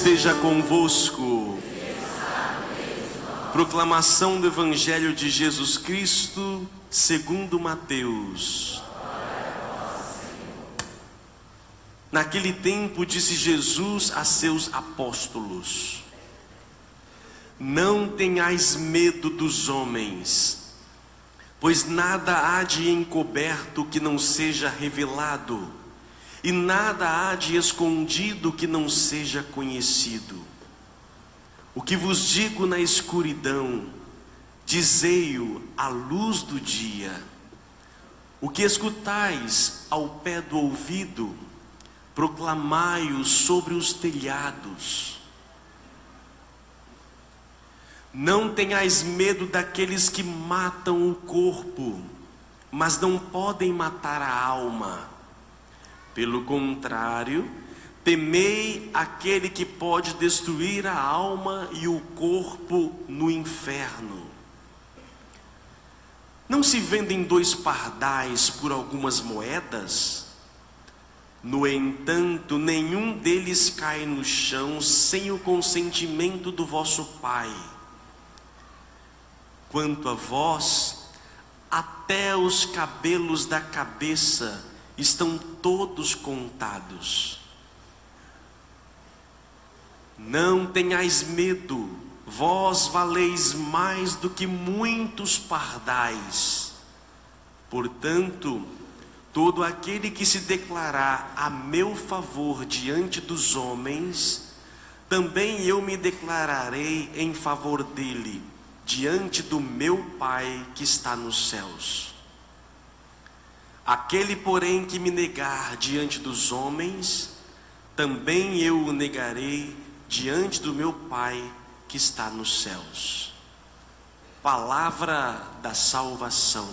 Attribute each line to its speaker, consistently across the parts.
Speaker 1: esteja convosco. Proclamação do Evangelho de Jesus Cristo, segundo Mateus. Naquele tempo disse Jesus a seus apóstolos: não tenhais medo dos homens, pois nada há de encoberto que não seja revelado, e nada há de escondido que não seja conhecido. O que vos digo na escuridão, dizei-o à luz do dia. O que escutais ao pé do ouvido, proclamai-o sobre os telhados. Não tenhais medo daqueles que matam o corpo, mas não podem matar a alma. Pelo contrário, temei aquele que pode destruir a alma e o corpo no inferno. Não se vendem 2 pardais por algumas moedas? No entanto, nenhum deles cai no chão sem o consentimento do vosso Pai. Quanto a vós, até os cabelos da cabeça estão todos contados. Não tenhais medo, vós valeis mais do que muitos pardais. Portanto, todo aquele que se declarar a meu favor diante dos homens, também eu me declararei em favor dele, diante do meu Pai que está nos céus. Aquele, porém, que me negar diante dos homens, também eu o negarei diante do meu Pai que está nos céus. Palavra da salvação.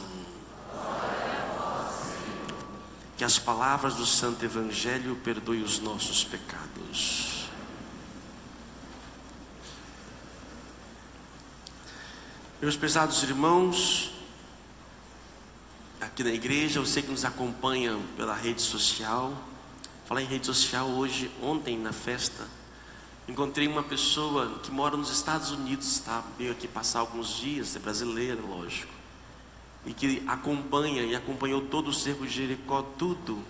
Speaker 1: Que as palavras do Santo Evangelho perdoem os nossos pecados. Meus prezados irmãos, aqui na igreja, eu sei que nos acompanham pela rede social. Falar em rede social, ontem na festa, encontrei uma pessoa que mora nos Estados Unidos, tá? Veio aqui passar alguns dias, é brasileira, lógico, e que acompanha e acompanhou todo o cerco de Jericó, tudo,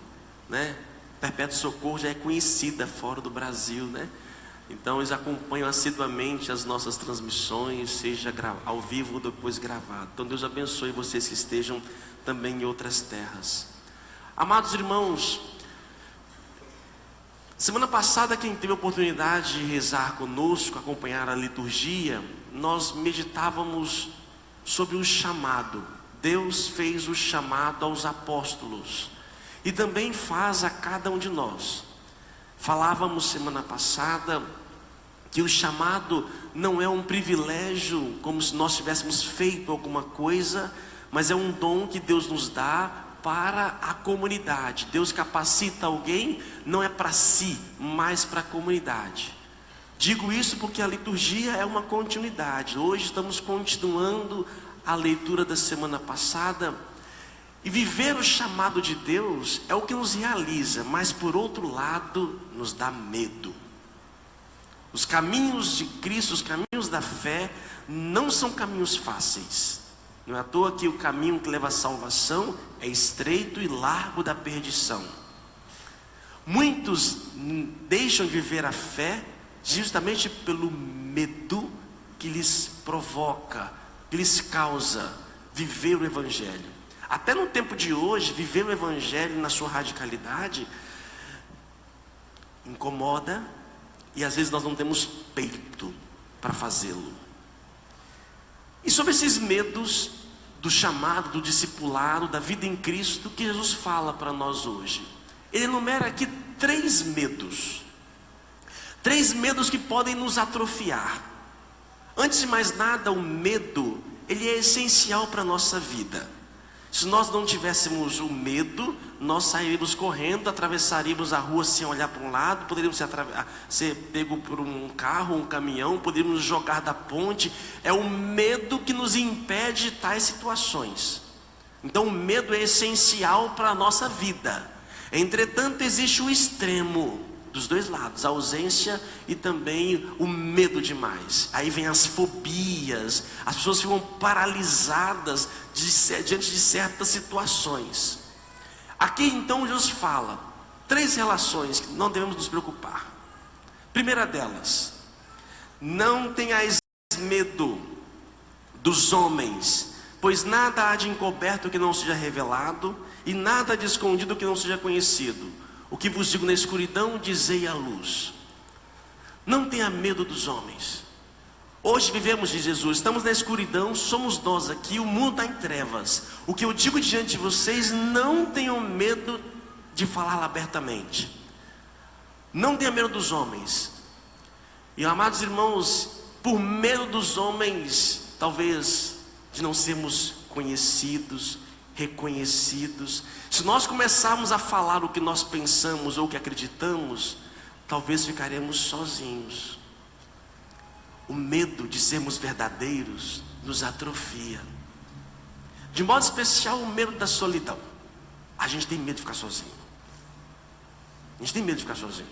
Speaker 1: né? Perpétuo Socorro já é conhecida fora do Brasil, né? Então eles acompanham assiduamente as nossas transmissões, seja ao vivo ou depois gravado. Então Deus abençoe vocês que estejam também em outras terras. Amados irmãos, semana passada, quem teve a oportunidade de rezar conosco, acompanhar a liturgia, nós meditávamos sobre o chamado. Deus fez o chamado aos apóstolos e também faz a cada um de nós. Falávamos semana passada que o chamado não é um privilégio, como se nós tivéssemos feito alguma coisa, mas é um dom que Deus nos dá para a comunidade. Deus capacita alguém, não é para si, mas para a comunidade. Digo isso porque a liturgia é uma continuidade. Hoje estamos continuando a leitura da semana passada, e viver o chamado de Deus é o que nos realiza, mas por outro lado nos dá medo. Os caminhos de Cristo, os caminhos da fé, não são caminhos fáceis. Não é à toa que o caminho que leva à salvação é estreito e largo da perdição. Muitos deixam de viver a fé justamente pelo medo que lhes provoca, que lhes causa viver o Evangelho. Até no tempo de hoje, viver o Evangelho na sua radicalidade incomoda, e às vezes nós não temos peito para fazê-lo. E sobre esses medos do chamado, do discipulado, da vida em Cristo, que Jesus fala para nós hoje. Ele enumera aqui 3 medos. 3 medos que podem nos atrofiar. Antes de mais nada, o medo, ele é essencial para a nossa vida. Se nós não tivéssemos o medo, nós sairíamos correndo, atravessaríamos a rua sem olhar para um lado, poderíamos ser pego por um carro, um caminhão, poderíamos nos jogar da ponte. É o medo que nos impede de tais situações. Então o medo é essencial para a nossa vida. Entretanto, existe o extremo. dos dois lados, a ausência e também o medo demais. Aí vem as fobias, as pessoas ficam paralisadas diante de certas situações. Aqui então Jesus fala 3 relações que não devemos nos preocupar. Primeira delas, não tenhais medo dos homens, pois nada há de encoberto que não seja revelado, e nada de escondido que não seja conhecido. O que vos digo na escuridão, dizei à luz. Não tenha medo dos homens. Hoje vivemos de Jesus, estamos na escuridão, somos nós aqui, o mundo está em trevas. O que eu digo diante de vocês, não tenham medo de falar abertamente. Não tenha medo dos homens. E amados irmãos, por medo dos homens, talvez de não sermos conhecidos, reconhecidos, se nós começarmos a falar o que nós pensamos ou o que acreditamos, talvez ficaremos sozinhos. O medo de sermos verdadeiros nos atrofia. De modo especial, o medo da solidão. A gente tem medo de ficar sozinho. A gente tem medo de ficar sozinho.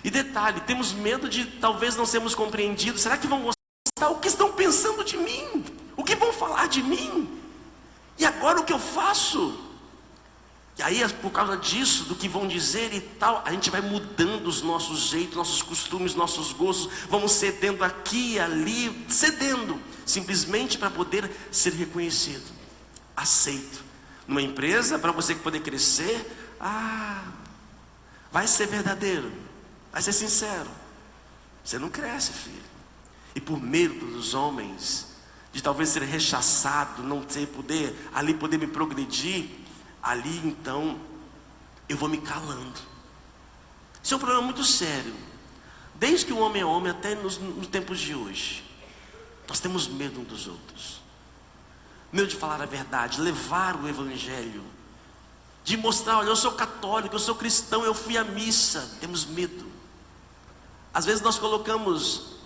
Speaker 1: E detalhe, temos medo de talvez não sermos compreendidos. Será que vão gostar? O que estão pensando de mim? O que vão falar de mim? E agora o que eu faço? E aí, por causa disso, do que vão dizer e tal, a gente vai mudando os nossos jeitos, nossos costumes, nossos gostos. Vamos cedendo aqui e ali, cedendo, simplesmente para poder ser reconhecido, aceito. Numa empresa, para você poder crescer, vai ser verdadeiro, vai ser sincero. Você não cresce, filho. E por medo dos homens, de talvez ser rechaçado, não ter poder, ali poder me progredir, ali então eu vou me calando. Isso é um problema muito sério. Desde que o homem é homem até nos tempos de hoje, nós temos medo uns dos outros. Medo de falar a verdade, levar o evangelho, de mostrar, olha, eu sou católico, eu sou cristão, eu fui à missa. Temos medo. Às vezes nós colocamos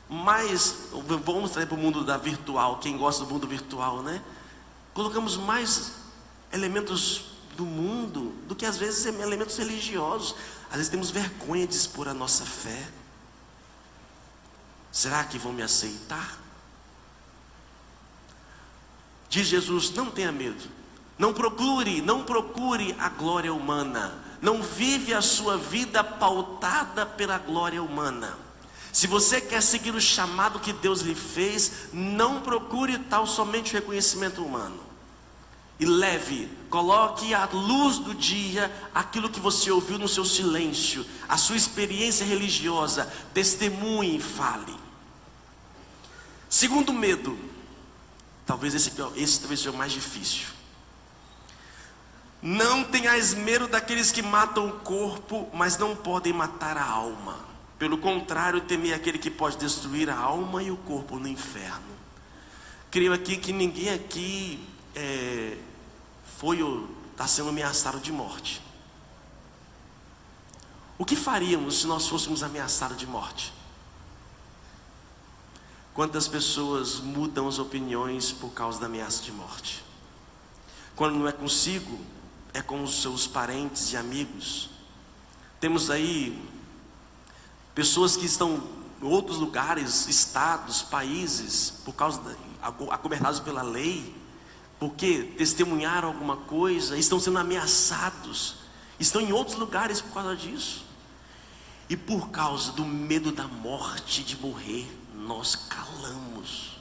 Speaker 1: mais, vamos trazer para o mundo da virtual, quem gosta do mundo virtual, né? Colocamos mais elementos do mundo do que às vezes elementos religiosos. Às vezes temos vergonha de expor a nossa fé. Será que vão me aceitar? Diz Jesus, não tenha medo. Não procure a glória humana. Não vive a sua vida pautada pela glória humana. Se você quer seguir o chamado que Deus lhe fez, não procure tal somente o reconhecimento humano. E coloque à luz do dia aquilo que você ouviu no seu silêncio, a sua experiência religiosa, testemunhe e fale. Segundo medo, talvez esse talvez seja o mais difícil. Não tenhais medo daqueles que matam o corpo, mas não podem matar a alma. Pelo contrário, temei aquele que pode destruir a alma e o corpo no inferno. Creio aqui que ninguém aqui está sendo ameaçado de morte. O que faríamos se nós fôssemos ameaçados de morte? Quantas pessoas mudam as opiniões por causa da ameaça de morte? Quando não é consigo, é com os seus parentes e amigos. Temos aí pessoas que estão em outros lugares, estados, países, por causa acobertados pela lei, porque testemunharam alguma coisa, estão sendo ameaçados, estão em outros lugares por causa disso. E por causa do medo da morte, de morrer, nós calamos.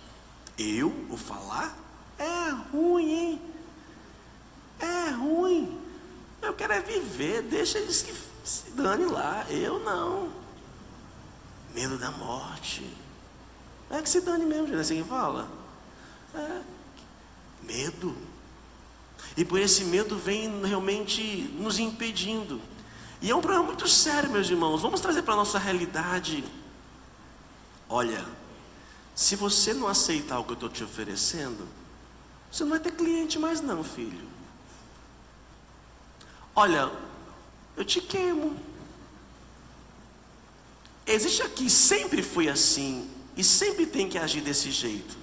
Speaker 1: Eu vou falar? É ruim, hein? É ruim. Eu quero é viver, deixa eles que se dane lá, eu não. Medo da morte. É que se dane mesmo, gente, assim que fala. Medo. E por esse medo vem realmente nos impedindo. E é um problema muito sério, meus irmãos. Vamos trazer para a nossa realidade. Olha, se você não aceitar o que eu estou te oferecendo, você não vai ter cliente mais não, filho. Olha, eu te queimo. Existe aqui, sempre foi assim, e sempre tem que agir desse jeito.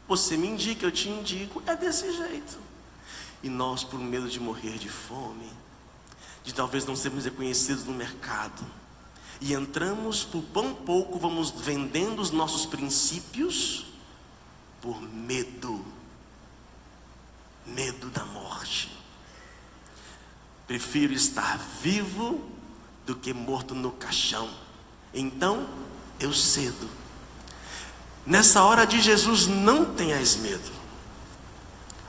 Speaker 1: Você me indica, eu te indico, é desse jeito. E nós, por medo de morrer de fome, de talvez não sermos reconhecidos no mercado. E entramos por pão pouco, vamos vendendo os nossos princípios por medo. Medo da morte. Prefiro estar vivo do que morto no caixão. Então eu cedo. Nessa hora de Jesus, não tenhas medo.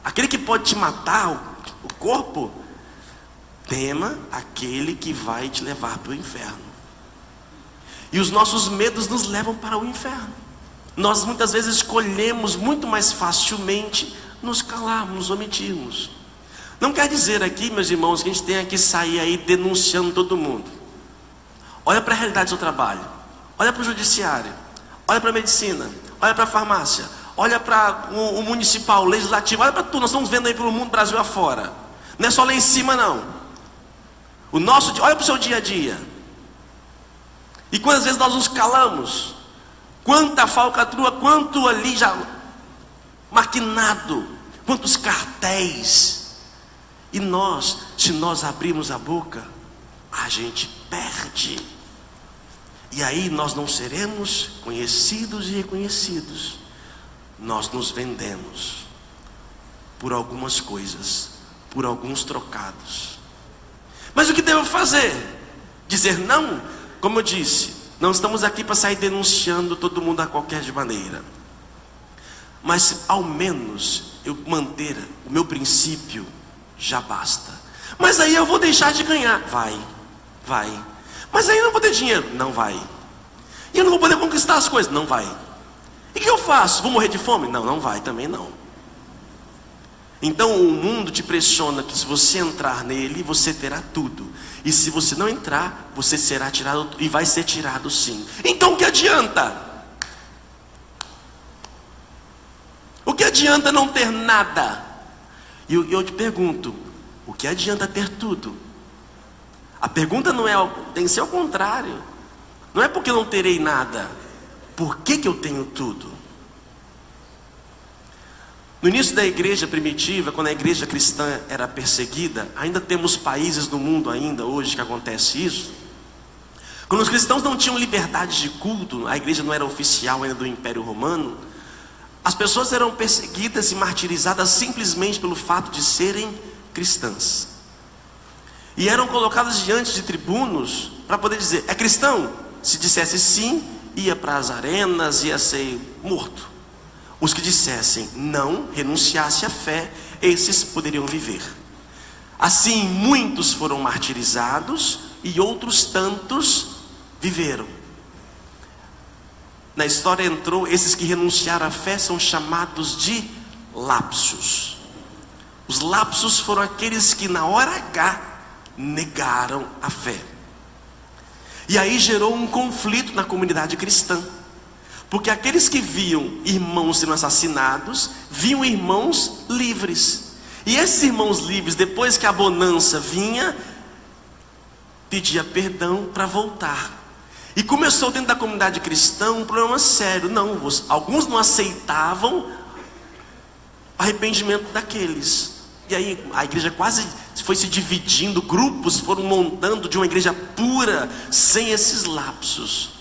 Speaker 1: Aquele que pode te matar, o corpo, tema aquele que vai te levar para o inferno. E os nossos medos nos levam para o inferno. Nós muitas vezes escolhemos muito mais facilmente nos calarmos, nos omitirmos. Não quer dizer aqui, meus irmãos, que a gente tenha que sair aí denunciando todo mundo. Olha para a realidade do seu trabalho. Olha para o judiciário. Olha para a medicina. Olha para a farmácia. Olha para o municipal, o legislativo. Olha para tudo. Nós estamos vendo aí pelo mundo, Brasil afora. Não é só lá em cima, não. Olha para o seu dia a dia. E quantas vezes nós nos calamos? Quanta falcatrua, quanto ali já maquinado, quantos cartéis. E nós, se nós abrirmos a boca, a gente perde. E aí nós não seremos conhecidos e reconhecidos. Nós nos vendemos por algumas coisas, por alguns trocados. Mas o que devo fazer? Dizer não? Como eu disse, não estamos aqui para sair denunciando todo mundo a qualquer maneira. Mas ao menos eu manter o meu princípio já basta. Mas aí eu vou deixar de ganhar. Vai. Mas aí eu não vou ter dinheiro. Não vai. E eu não vou poder conquistar as coisas. Não vai. E o que eu faço? Vou morrer de fome? Não vai também não. Então o mundo te pressiona que se você entrar nele, você terá tudo. E se você não entrar, você será tirado, e vai ser tirado sim. Então o que adianta? O que adianta não ter nada? E eu te pergunto, o que adianta ter tudo? A pergunta não é, tem que ser ao contrário. Não é porque eu não terei nada. Por que eu tenho tudo? No início da igreja primitiva, quando a igreja cristã era perseguida, ainda temos países no mundo ainda hoje que acontece isso. Quando os cristãos não tinham liberdade de culto, a igreja não era oficial ainda do Império Romano, as pessoas eram perseguidas e martirizadas simplesmente pelo fato de serem cristãs. E eram colocadas diante de tribunos para poder dizer, é cristão? Se dissesse sim, ia para as arenas, ia ser morto. Os que dissessem não, renunciasse à fé, esses poderiam viver. Assim, muitos foram martirizados e outros tantos viveram. Na história entrou, esses que renunciaram à fé são chamados de lapsos. Os lapsos foram aqueles que na hora H negaram a fé. E aí gerou um conflito na comunidade cristã. Porque aqueles que viam irmãos sendo assassinados, viam irmãos livres. E esses irmãos livres, depois que a bonança vinha, pedia perdão para voltar. E começou dentro da comunidade cristã um problema sério. Alguns não aceitavam o arrependimento daqueles. E aí a igreja quase foi se dividindo, grupos foram montando de uma igreja pura, sem esses lapsos.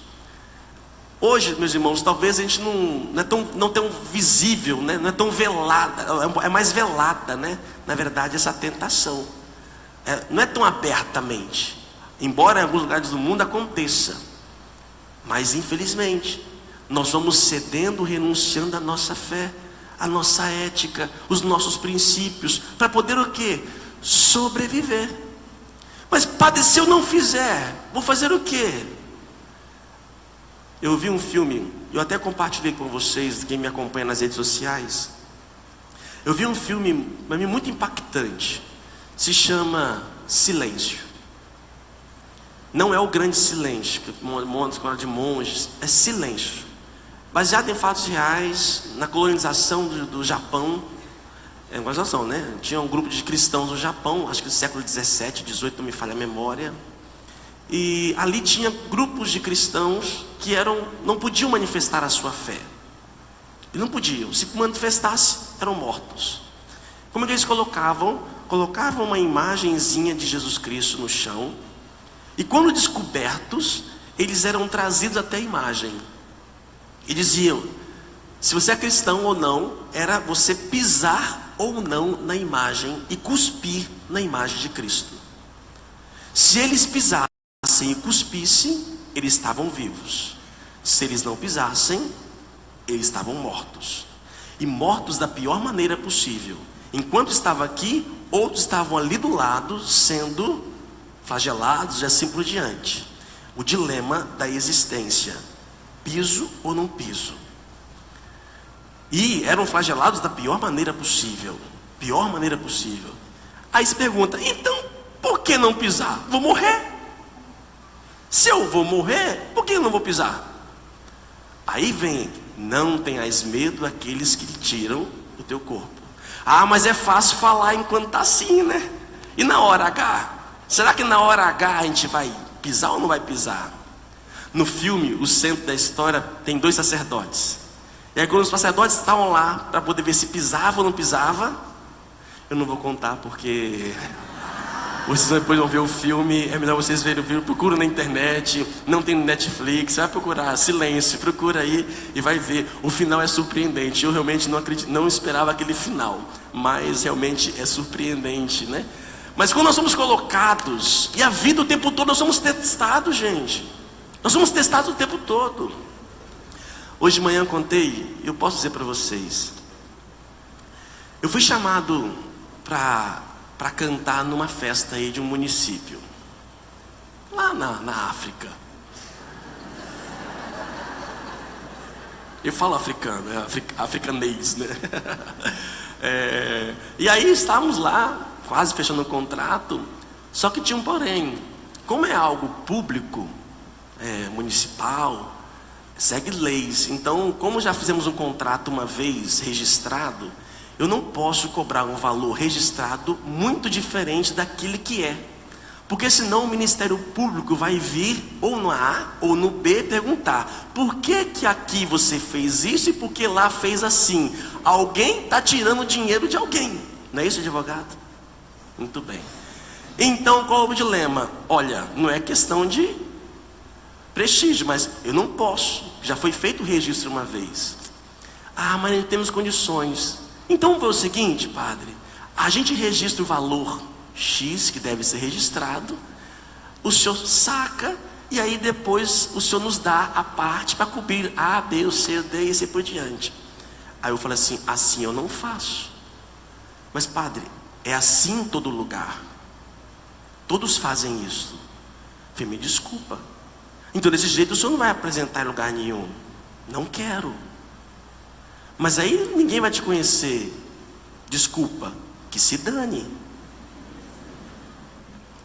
Speaker 1: Hoje, meus irmãos, talvez a gente não é tão visível, né? Não é tão velada, é mais velada, né? Na verdade, essa tentação não é tão abertamente, embora em alguns lugares do mundo aconteça, mas infelizmente nós vamos cedendo, renunciando à nossa fé, à nossa ética, os nossos princípios, para poder o quê? Sobreviver. Mas padre, se eu não fizer, vou fazer o quê? Eu vi um filme, eu até compartilhei com vocês, quem me acompanha nas redes sociais. Eu vi um filme muito impactante, se chama Silêncio. Não é o Grande Silêncio, que escola de monges, é Silêncio. Baseado em fatos reais, na colonização do Japão. É uma colonização, né? Tinha um grupo de cristãos no Japão, acho que do século 17, 18, não me falha a memória. E ali tinha grupos de cristãos que não podiam manifestar a sua fé. E não podiam, se manifestasse, eram mortos. Como eles colocavam colocavam uma imagenzinha de Jesus Cristo no chão, e quando descobertos, eles eram trazidos até a imagem. E diziam, se você é cristão ou não, era você pisar ou não na imagem e cuspir na imagem de Cristo. Se eles pisassem e cuspissem, eles estavam vivos. Se eles não pisassem, eles estavam mortos. E mortos da pior maneira possível. Enquanto estava aqui, outros estavam ali do lado, sendo flagelados e assim por diante. O dilema da existência: piso ou não piso? E eram flagelados da pior maneira possível. Pior maneira possível. Aí se pergunta, então por que não pisar? Vou morrer. Se eu vou morrer, por que eu não vou pisar? Aí vem, não tenhais medo daqueles que tiram o teu corpo. Ah, mas é fácil falar enquanto está assim, né? E na hora H? Será que na hora H a gente vai pisar ou não vai pisar? No filme, o centro da história, tem 2 sacerdotes. E aí quando os sacerdotes estavam lá para poder ver se pisava ou não pisava, eu não vou contar porque vocês depois vão ver o filme, é melhor vocês verem o filme, procura na internet, não tem no Netflix, vai procurar, silêncio, procura aí e vai ver. O final é surpreendente, eu realmente não esperava aquele final, mas realmente é surpreendente, né? Mas quando nós somos colocados, e a vida o tempo todo nós somos testados, gente. Nós somos testados o tempo todo. Hoje de manhã eu contei, eu posso dizer para vocês, eu fui chamado para cantar numa festa aí de um município, lá na África. Eu falo africano, africanês, né? E aí estávamos lá, quase fechando um contrato, só que tinha um porém. Como é algo público, municipal, segue leis. Então, como já fizemos um contrato uma vez registrado, eu não posso cobrar um valor registrado muito diferente daquele que é. Porque senão o Ministério Público vai vir ou no A ou no B perguntar: por que aqui você fez isso e por que lá fez assim? Alguém está tirando dinheiro de alguém. Não é isso, advogado? Muito bem. Então qual é o dilema? Olha, não é questão de prestígio, mas eu não posso. Já foi feito o registro uma vez. Ah, mas não temos condições. Então vamos fazer o seguinte, padre. A gente registra o valor X que deve ser registrado. O senhor saca e aí depois o senhor nos dá a parte para cobrir A, B, o C, D e assim por diante. Aí eu falei assim, assim eu não faço. Mas padre, é assim em todo lugar. Todos fazem isso. Eu falei, me desculpa. Então desse jeito o senhor não vai apresentar em lugar nenhum. Não quero. Mas aí ninguém vai te conhecer. Desculpa, que se dane.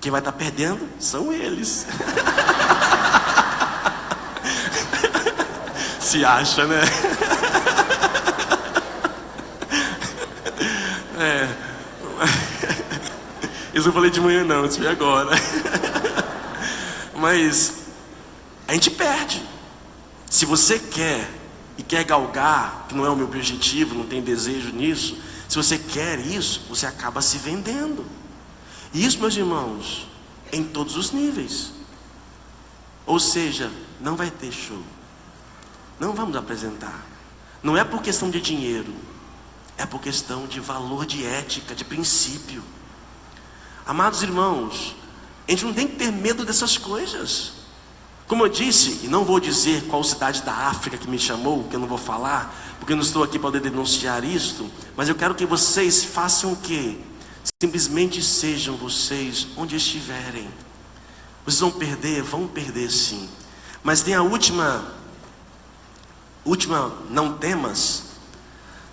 Speaker 1: Quem vai estar perdendo são eles. Se acha, né? Isso eu falei de manhã não, isso foi agora. Mas a gente perde. Se você quer e quer galgar, que não é o meu objetivo, não tem desejo nisso, se você quer isso, você acaba se vendendo. E isso, meus irmãos, em todos os níveis. Ou seja, não vai ter show. Não vamos apresentar. Não é por questão de dinheiro, é por questão de valor, de ética, de princípio. Amados irmãos, a gente não tem que ter medo dessas coisas. Como eu disse, e não vou dizer qual cidade da África que me chamou, que eu não vou falar, porque eu não estou aqui para poder denunciar isto, mas eu quero que vocês façam o quê? Simplesmente sejam vocês onde estiverem. Vocês vão perder sim. Mas tem a última, não temas.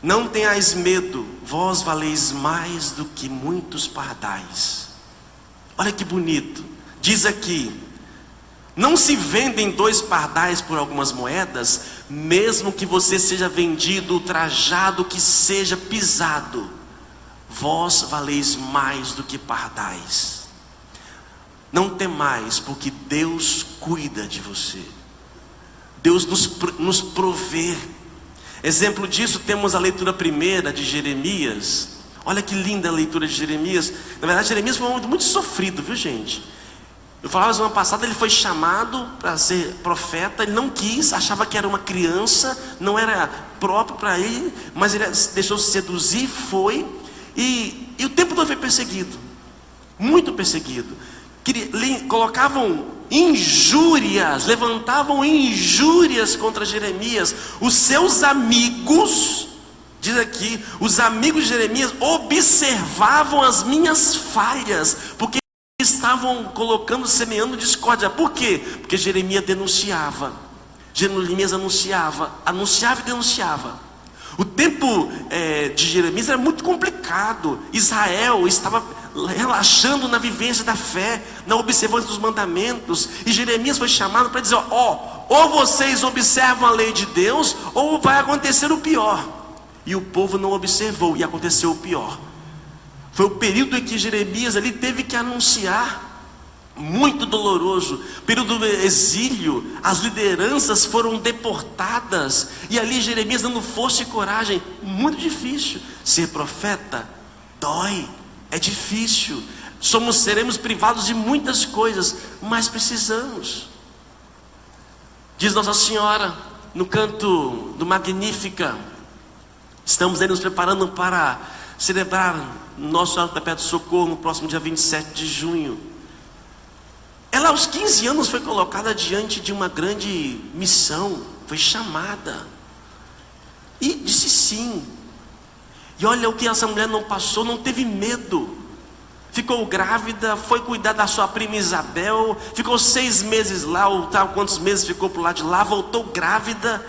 Speaker 1: Não tenhais medo, vós valeis mais do que muitos pardais. Olha que bonito. Diz aqui: não se vendem 2 pardais por algumas moedas, mesmo que você seja vendido, ultrajado, que seja pisado, vós valeis mais do que pardais. Não temais, porque Deus cuida de você. Deus nos provê. Exemplo disso, temos a leitura primeira de Jeremias. Olha que linda a leitura de Jeremias. Na verdade, Jeremias foi um homem muito sofrido, viu, gente? Eu falava semana passada, ele foi chamado para ser profeta, ele não quis, achava que era uma criança, não era próprio para ele, mas ele deixou-se seduzir, foi, e o tempo todo foi perseguido, muito perseguido. Colocavam injúrias, levantavam injúrias contra Jeremias. Os seus amigos, diz aqui, os amigos de Jeremias observavam as minhas falhas, porque estavam colocando, semeando discórdia. Por quê? Porque Jeremias denunciava. Jeremias anunciava e denunciava. O tempo de Jeremias era muito complicado. Israel estava relaxando na vivência da fé, na observância dos mandamentos. E Jeremias foi chamado para dizer: ou vocês observam a lei de Deus, ou vai acontecer o pior. E o povo não observou, e aconteceu o pior. Foi o período em que Jeremias ali teve que anunciar, muito doloroso, período do exílio, as lideranças foram deportadas, e ali Jeremias dando força e coragem. Muito difícil, ser profeta dói, é difícil, seremos privados de muitas coisas, mas precisamos. Diz Nossa Senhora, no canto do Magnífica, estamos aí nos preparando para celebrar Nossa Senhora da Perpétua Socorro no próximo dia 27 de junho. Ela aos 15 anos foi colocada diante de uma grande missão, foi chamada, e disse sim. E olha o que essa mulher não passou, não teve medo. Ficou grávida, foi cuidar da sua prima Isabel, ficou 6 meses lá, ou tal, quantos meses ficou por lá de lá, voltou grávida,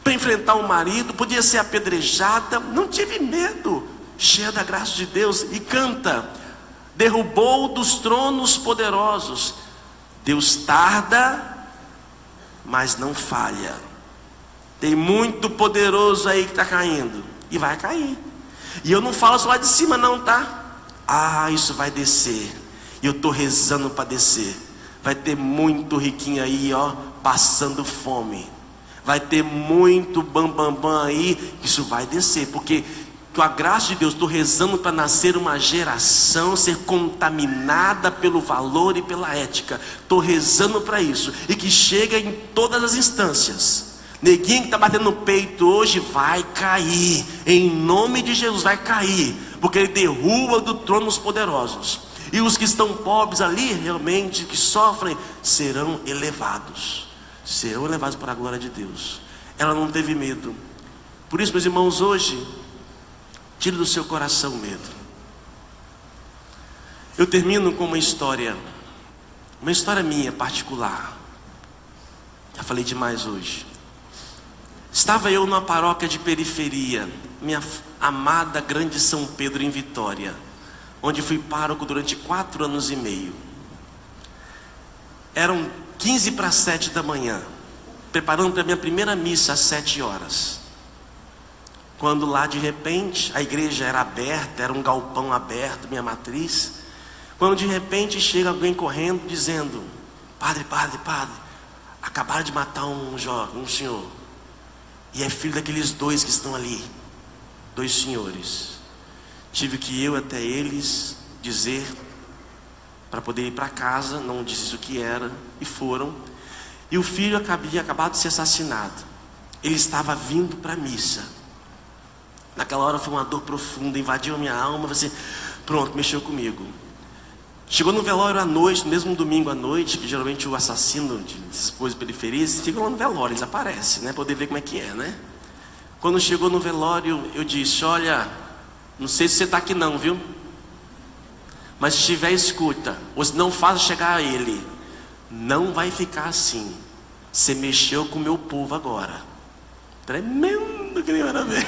Speaker 1: para enfrentar o marido, podia ser apedrejada, não tive medo, cheia da graça de Deus, e canta: derrubou dos tronos poderosos, Deus tarda, mas não falha. Tem muito poderoso aí que está caindo, e vai cair. E eu não falo só lá de cima não, tá? Isso vai descer, e eu estou rezando para descer. Vai ter muito riquinho aí, passando fome. Vai ter muito bambambam aí, isso vai descer, porque com a graça de Deus, estou rezando para nascer uma geração, ser contaminada pelo valor e pela ética. Estou rezando para isso, e que chega em todas as instâncias. Neguinho que está batendo no peito hoje vai cair, em nome de Jesus vai cair, porque ele derruba do trono os poderosos, e os que estão pobres ali, realmente, que sofrem, serão elevados para a glória de Deus. Ela não teve medo. Por isso, meus irmãos, hoje, tire do seu coração o medo. Eu termino com uma história minha particular. Já falei demais hoje. Estava eu numa paróquia de periferia, minha amada Grande São Pedro em Vitória, onde fui pároco durante 4 anos e meio. Eram 15 para 7 da manhã, preparando para a minha primeira missa às 7 horas. Quando lá de repente, a igreja era aberta, era um galpão aberto, minha matriz. Quando de repente chega alguém correndo dizendo: padre, acabaram de matar um senhor. E é filho daqueles 2 que estão ali, 2 senhores. Tive que ir até eles dizer, para poder ir para casa, não disse o que era, e foram. E o filho havia acabado de ser assassinado. Ele estava vindo para a missa. Naquela hora foi uma dor profunda, invadiu a minha alma, assim, pronto, mexeu comigo. Chegou no velório à noite, no mesmo domingo à noite, que geralmente o assassino dessas coisas periferias ficam lá no velório, eles aparecem, né? Poder ver como é que é, né? Quando chegou no velório, eu disse: olha, não sei se você está aqui não, viu? Mas se estiver, escuta, ou se não faz chegar a ele, não vai ficar assim. Você mexeu com o meu povo agora. Tremendo que nem era ver.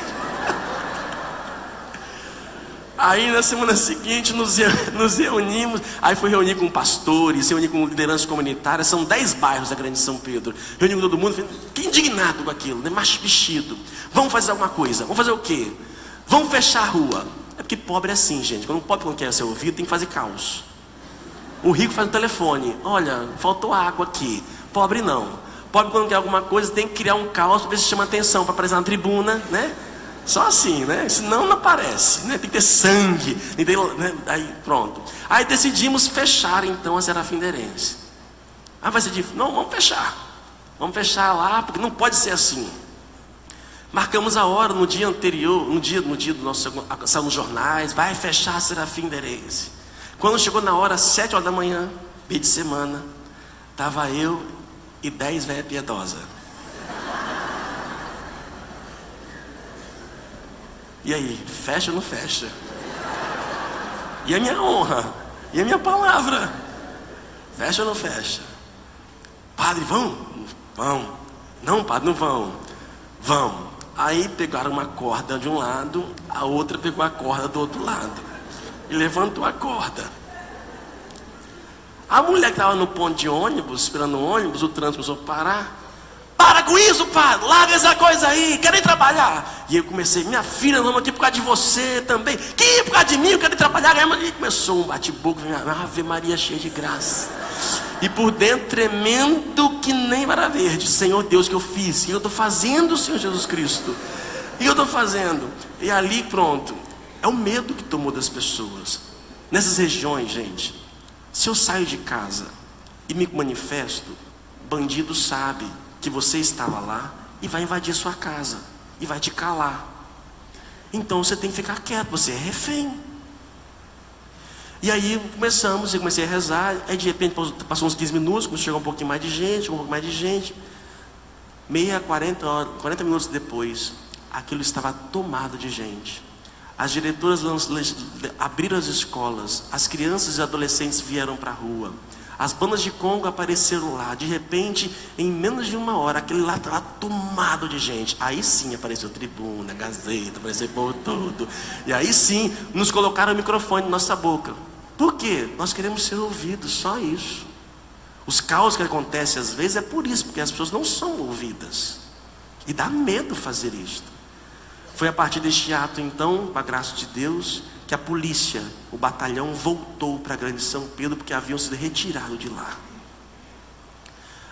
Speaker 1: Aí na semana seguinte nos reunimos. Aí fui reunir com pastores, reunir com lideranças comunitárias. São 10 bairros da Grande São Pedro. Reuni com todo mundo, fiquei indignado com aquilo, né? Macho vestido. Vamos fazer alguma coisa. Vamos fazer o quê? Vamos fechar a rua. É porque pobre é assim, gente. Quando o pobre não quer ser ouvido, tem que fazer caos. O rico faz no telefone: olha, faltou água aqui. Pobre não. Pobre, quando quer alguma coisa, tem que criar um caos para ver se chama atenção, para aparecer na tribuna, né? Só assim, né? Senão não aparece, né? Tem que ter sangue, tem que ter, né? Aí pronto. Aí decidimos fechar então a Serafim-Derense. Ah, vai ser difícil. Não, vamos fechar. Vamos fechar lá, porque não pode ser assim. Marcamos a hora no dia anterior, no dia do nosso, saiu nos jornais, vai fechar a Serafim-Derense. Quando chegou na hora, 7 horas da manhã, dia de semana, estava eu e 10 velhas piedosas. E aí, fecha ou não fecha? E a minha honra? E a minha palavra? Fecha ou não fecha? Padre, vão? Vão. Não, padre, não vão. Vão. Aí pegaram uma corda de um lado, a outra pegou a corda do outro lado. E levantou a corda. A mulher que estava no ponto de ônibus, esperando o ônibus, o trânsito começou a parar. Para com isso, padre, larga essa coisa aí, quero ir trabalhar. E eu comecei, minha filha, não, aqui por causa de você também. Que por causa de mim, eu quero ir trabalhar. E começou um bate-boca, Ave Maria cheia de graça. E por dentro tremendo que nem vara verde. Senhor Deus, que eu fiz? O que eu estou fazendo, Senhor Jesus Cristo? O que eu estou fazendo? E ali pronto, é o medo que tomou das pessoas. Nessas regiões, gente, se eu saio de casa e me manifesto, bandido sabe que você estava lá e vai invadir sua casa e vai te calar. Então você tem que ficar quieto, você é refém. E aí eu comecei a rezar. Aí de repente passou uns 15 minutos, começou a chegar um pouquinho mais de gente, meia, 40 minutos depois, aquilo estava tomado de gente. As diretoras abriram as escolas, as crianças e adolescentes vieram para a rua. As bandas de Congo apareceram lá. De repente, em menos de uma hora, aquele lá estava tomado de gente. Aí sim apareceu Tribuna, Gazeta, apareceu por tudo. E aí sim, nos colocaram o microfone na nossa boca. Por quê? Nós queremos ser ouvidos, só isso. Os caos que acontecem às vezes é por isso, porque as pessoas não são ouvidas. E dá medo fazer isso. Foi a partir deste ato, então, com a graça de Deus, que a polícia, o batalhão voltou para a Grande São Pedro, porque haviam sido retirados de lá.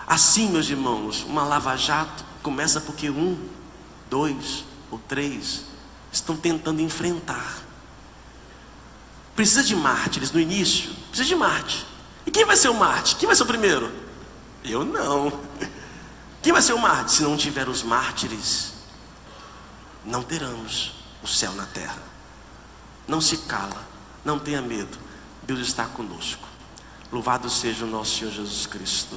Speaker 1: Assim, meus irmãos, uma lava-jato começa porque 1, 2 ou 3 estão tentando enfrentar. Precisa de mártires no início, precisa de mártir. E quem vai ser o mártir? Quem vai ser o primeiro? Eu não. Quem vai ser o mártir? Se não tiver os mártires, não teremos o céu na terra. Não se cala, não tenha medo, Deus está conosco. Louvado seja o nosso Senhor Jesus Cristo.